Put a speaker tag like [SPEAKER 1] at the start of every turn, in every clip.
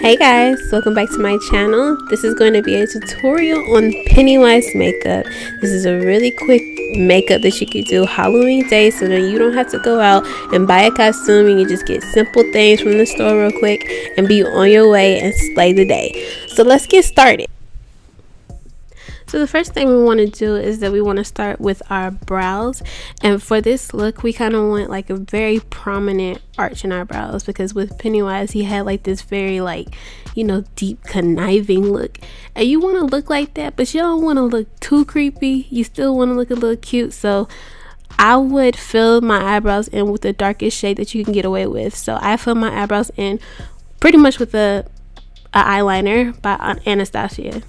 [SPEAKER 1] Hey guys, welcome back to my channel. This is going to be a tutorial on Pennywise makeup. This is a really quick makeup that you can do Halloween day, so that you don't have to go out and buy a costume. You can just get simple things from the store real quick and be on your way and slay the day. So let's get started. So the first thing we want to do is that we want to start with our brows, and for this look we kind of want like a very prominent arch in our brows, because with Pennywise he had like this very deep conniving look, and you want to look like that, but you don't want to look too creepy. You still want to look a little cute, so I would fill my eyebrows in with the darkest shade that you can get away with. So I fill my eyebrows in pretty much with a eyeliner by Anastasia.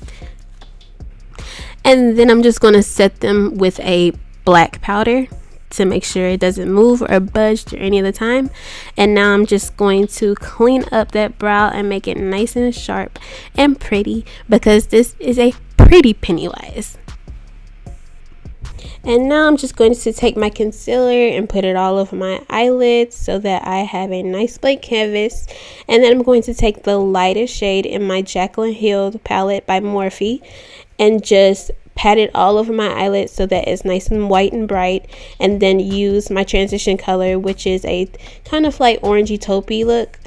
[SPEAKER 1] And then I'm just going to set them with a black powder to make sure it doesn't move or budge or any of the time. And now I'm just going to clean up that brow and make it nice and sharp and pretty, because this is a pretty Pennywise. And now I'm just going to take my concealer and put it all over my eyelids so that I have a nice blank canvas. And then I'm going to take the lightest shade in my Jaclyn Healed palette by Morphe and just pat it all over my eyelids so that it's nice and white and bright, and then use my transition color, which is a kind of like orangey taupey look,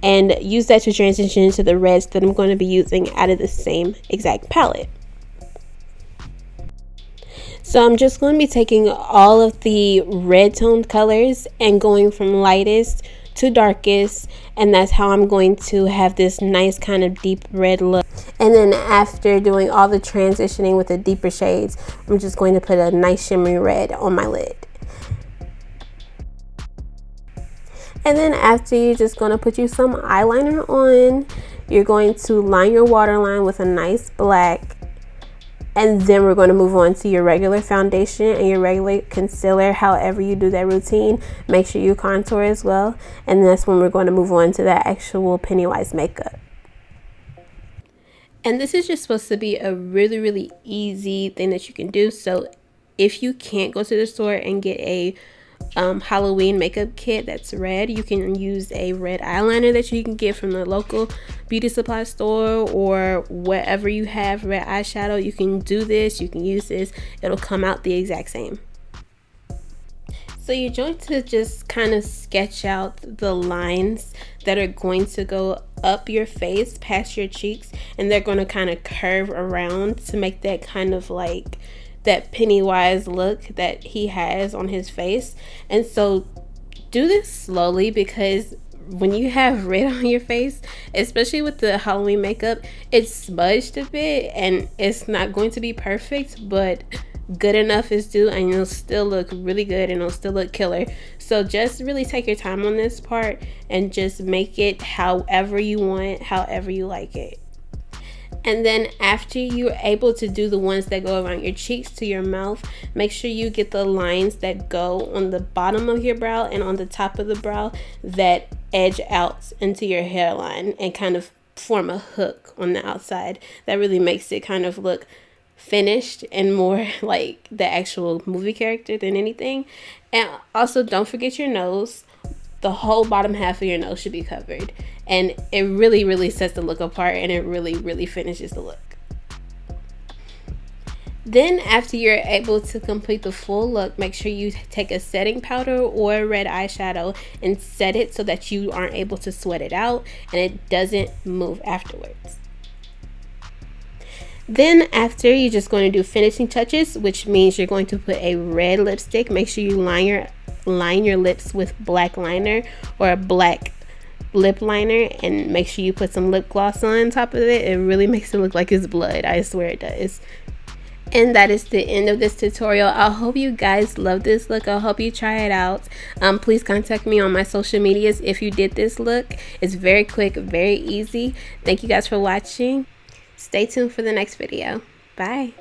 [SPEAKER 1] and use that to transition into the reds that I'm going to be using out of the same exact palette. So I'm just going to be taking all of the red toned colors and going from lightest to darkest, and that's how I'm going to have this nice kind of deep red look. And then after doing all the transitioning with the deeper shades, I'm just going to put a nice shimmery red on my lid. And then after, you're just going to put you some eyeliner on. You're going to line your waterline with a nice black. And then we're going to move on to your regular foundation and your regular concealer. However you do that routine, make sure you contour as well. And that's when we're going to move on to that actual Pennywise makeup. And this is just supposed to be a really easy thing that you can do. So if you can't go to the store and get a Halloween makeup kit that's red, you can use a red eyeliner that you can get from the local beauty supply store, or wherever you have red eyeshadow. You can do this, you can use this, it'll come out the exact same. So you're going to just kind of sketch out the lines that are going to go up your face past your cheeks, and they're going to kind of curve around to make that kind of like that Pennywise look that he has on his face. And so do this slowly, because when you have red on your face, especially with the Halloween makeup, it's smudged a bit and it's not going to be perfect, but good enough is due, and you'll still look really good and it'll still look killer. So just really take your time on this part and just make it however you want, however you like it. And then after you're able to do the ones that go around your cheeks to your mouth, make sure you get the lines that go on the bottom of your brow and on the top of the brow that edge out into your hairline and kind of form a hook on the outside. That really makes it kind of look finished and more like the actual movie character than anything. And also, don't forget your nose. The whole bottom half of your nose should be covered, and it really sets the look apart, and it really finishes the look. Then after you're able to complete the full look, make sure you take a setting powder or a red eyeshadow and set it so that you aren't able to sweat it out and it doesn't move afterwards. Then after, you're just going to do finishing touches, which means you're going to put a red lipstick. Make sure you line your lips with black liner or a black lip liner, and make sure you put some lip gloss on top of it. It really makes it look like it's blood. I swear it does. And that is the end of this tutorial. I hope you guys love this look. I hope you try it out. Please contact me on my social medias if you did this look. It's very quick, very easy. Thank you guys for watching. Stay tuned for the next video. Bye.